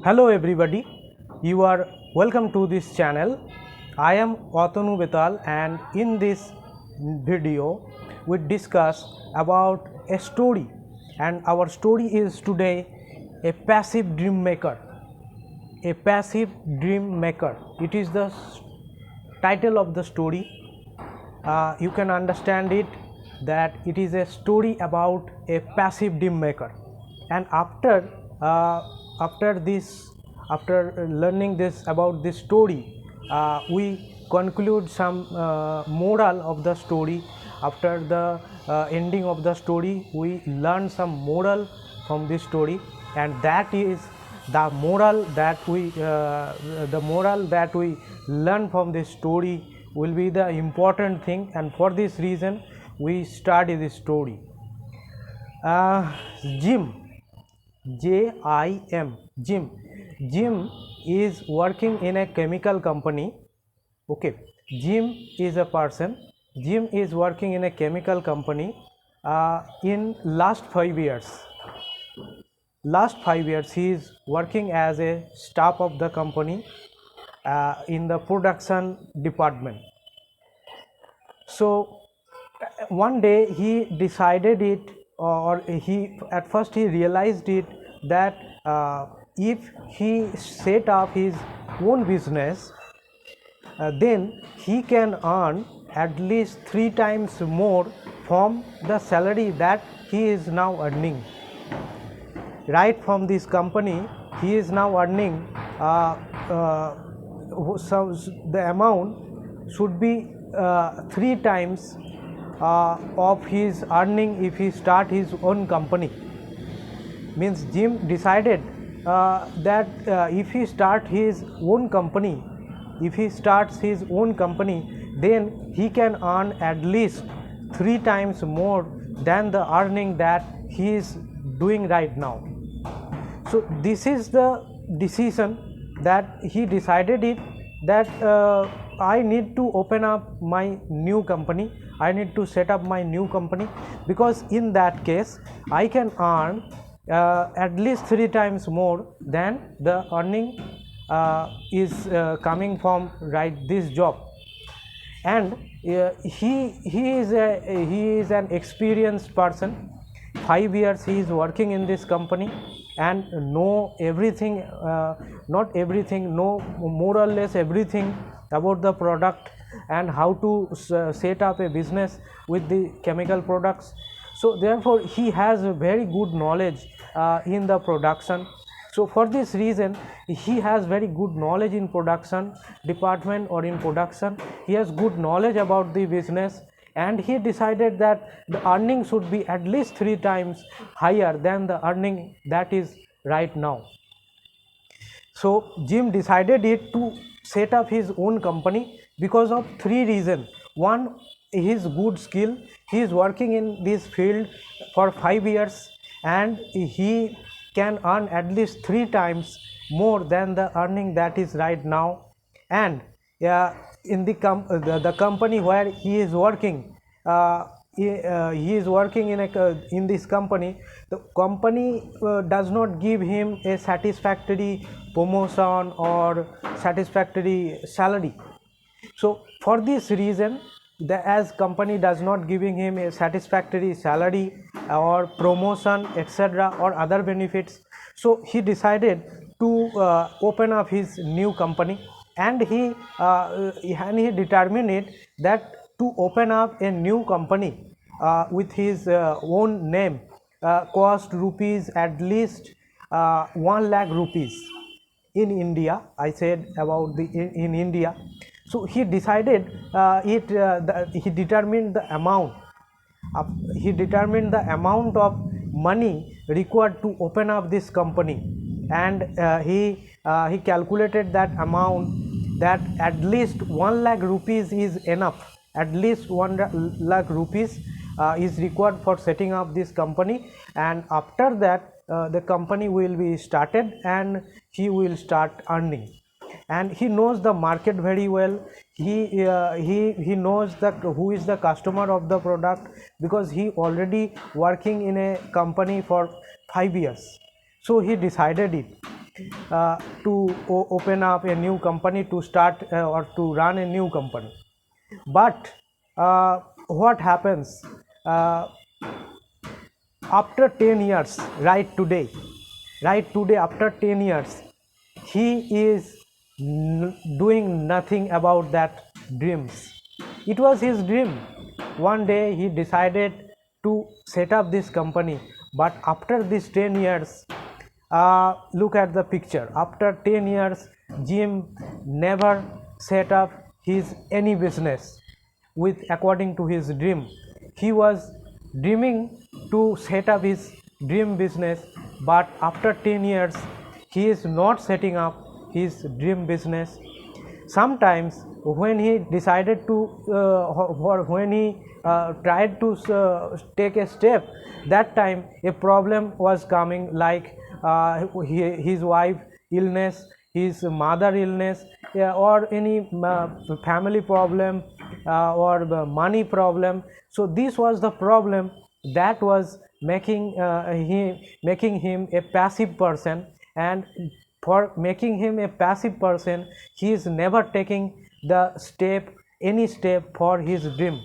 Hello everybody, you are welcome to this channel. I am Atanu Betal, and in this video we discuss about a story, and our story is today a passive dream maker. A passive dream maker. It is the title of the story. You can understand it that it is a story about a passive dream maker, and after learning this about this story, we conclude some moral of the story. After the ending of the story, we learn some moral from this story, and that is the moral that we learn from this story will be the important thing, and for this reason we study this story. Jim, Jim, Jim is working in a chemical company. Okay, Jim is a person. Jim is working in a chemical company. In last 5 years, he is working as a staff of the company in the production department. So one day he decided it, or he at first he realized it, that if he set up his own business, then he can earn at least 3 times more from the salary that he is now earning. Right from this company, he is now earning the amount should be 3 times of his earning if he start his own company. Means Jim decided that if he starts his own company, then he can earn at least 3 times more than the earning that he is doing right now. So this is the decision that he decided it, that I need to open up my new company, I need to set up my new company, because in that case I can earn at least 3 times more than the earning is coming from this job. And he is an experienced person. 5 years he is working in this company and know everything, not everything, know more or less everything about the product and how to set up a business with the chemical products. So therefore he has a very good knowledge in the production. So for this reason he has very good knowledge in production department, or in production he has good knowledge about the business, and he decided that the earning should be at least 3 times higher than the earning that is right now. So Jim decided it to set up his own company because of 3 reasons. One, his good skill. He is working in this field for 5 years and he can earn at least 3 times more than the earning that is right now. And in the company where he is working, he is working in this company. The company does not give him a satisfactory promotion or satisfactory salary. So for this reason, as company does not giving him a satisfactory salary or promotion, etc., or other benefits, so he decided to open up his new company, and he determined it that to open up a new company with his own name cost rupees at least 1 lakh rupees in India. I said about the in India. So he decided he determined the amount. He determined the amount of money required to open up this company, and he calculated that amount, that at least 1 lakh rupees is enough. At least 1 lakh rupees is required for setting up this company, and after that the company will be started and he will start earning. And he knows the market very well. He knows that who is the customer of the product, because he already working in a company for 5 years. So he decided it. open up a new company, to start or to run a new company. But what happens uh, after 10 years, right today, after 10 years, he is doing nothing about that dreams. It was his dream. One day he decided to set up this company, but after these 10 years, look at the picture. After 10 years, Jim never set up his any business with according to his dream. He was dreaming to set up his dream business, but after 10 years he is not setting up his dream business. Sometimes when he decided to or when he tried to take a step, that time a problem was coming, like his wife illness, his mother illness, yeah, or any family problem or money problem. So this was the problem that was making him a passive person. And for making him a passive person, he is never taking the step, any step for his dream.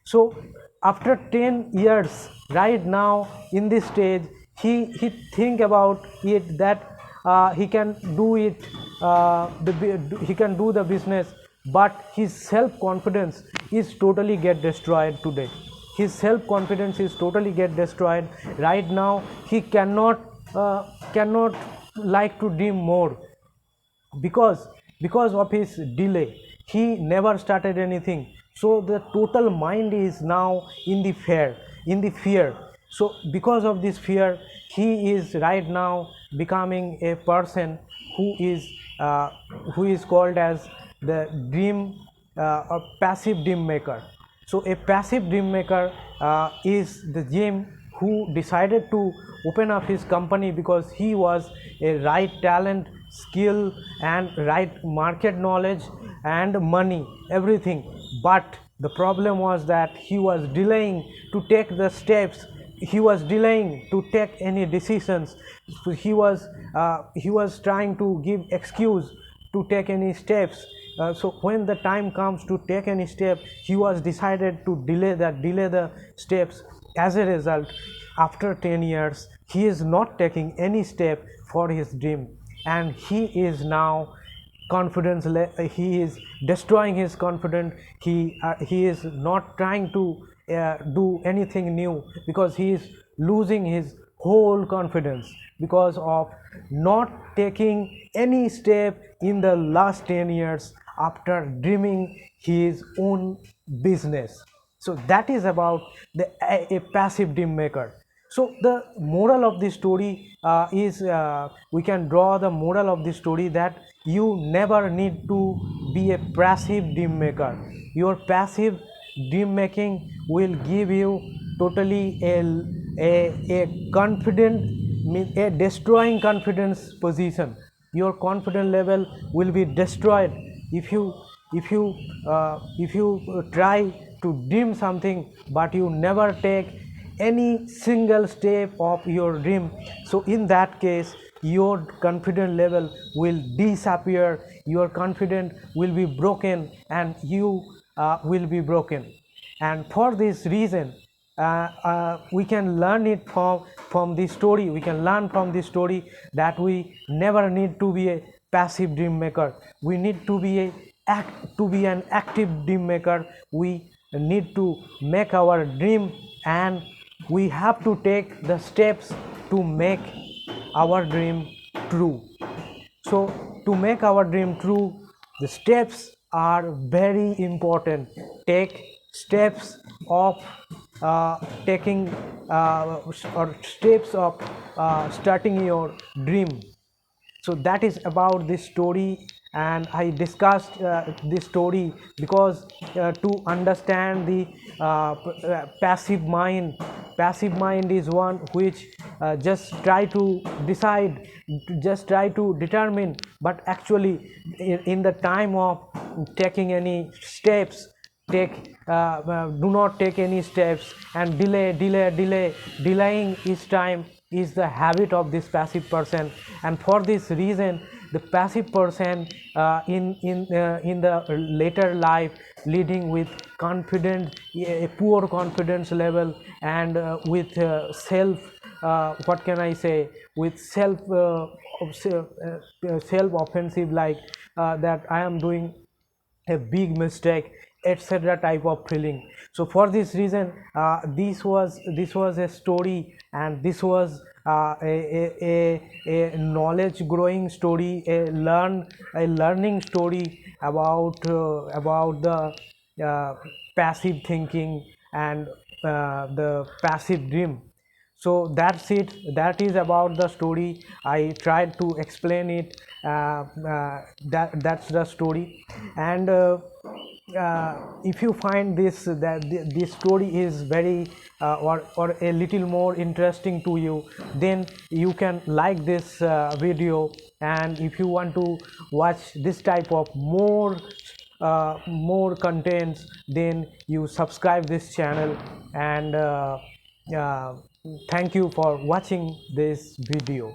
So after 10 years, right now in this stage, he think about it that he can do it, he can do the business, but his self confidence is totally get destroyed today. His self confidence is totally get destroyed right now. He cannot like to dream more, because of his delay. He never started anything. So the total mind is now in the fear. So because of this fear, he is right now becoming a person who is called as the dream a passive dream maker. So a passive dream maker is the Jim who decided to open up his company because he was a right talent, skill, and right market knowledge and money, everything. But the problem was that he was delaying to take the steps. He was delaying to take any decisions. So he was trying to give excuse to take any steps. So when the time comes to take any step, he was decided to delay the steps. As a result, after 10 years, he is not taking any step for his dream, and he is now confidence, he is destroying his confidence. He is not trying to do anything new, because he is losing his whole confidence because of not taking any step in the last 10 years after dreaming his own business. So that is about a passive dream maker. So the moral of this story is, we can draw the moral of this story, that you never need to be a passive dream maker. Your passive dream making will give you totally a confident, a destroying confidence position. Your confidence level will be destroyed if you try to dream something, but you never take any single step of your dream. So in that case, your confidence level will disappear, your confidence will be broken, and you will be broken. And for this reason, we can learn it from this story. We can learn from this story that we never need to be a passive dream maker. We need to be an active dream maker. We need to make our dream, and we have to take the steps to make our dream true. So to make our dream true, the steps are very important. Take steps of taking or steps of starting your dream. So that is about this story, and I discussed this story because to understand the passive mind. Passive mind is one which just try to decide, just try to determine, but actually in the time of taking any steps, do not take any steps, and delaying each time is the habit of this passive person, and for this reason the passive person in the later life leading with confident, a poor confidence level, and with self, what can I say, with self offensive, like that I am doing a big mistake, etc. type of feeling. So for this reason, this was a story, and this was a knowledge growing story, a learning story about the passive thinking and the passive dream. So that's it, that is about the story. I tried to explain it. That's the story. And if you find this story is very or a little more interesting to you, then you can like this video. And if you want to watch this type of more contents, then you subscribe this channel. And uh, thank you for watching this video.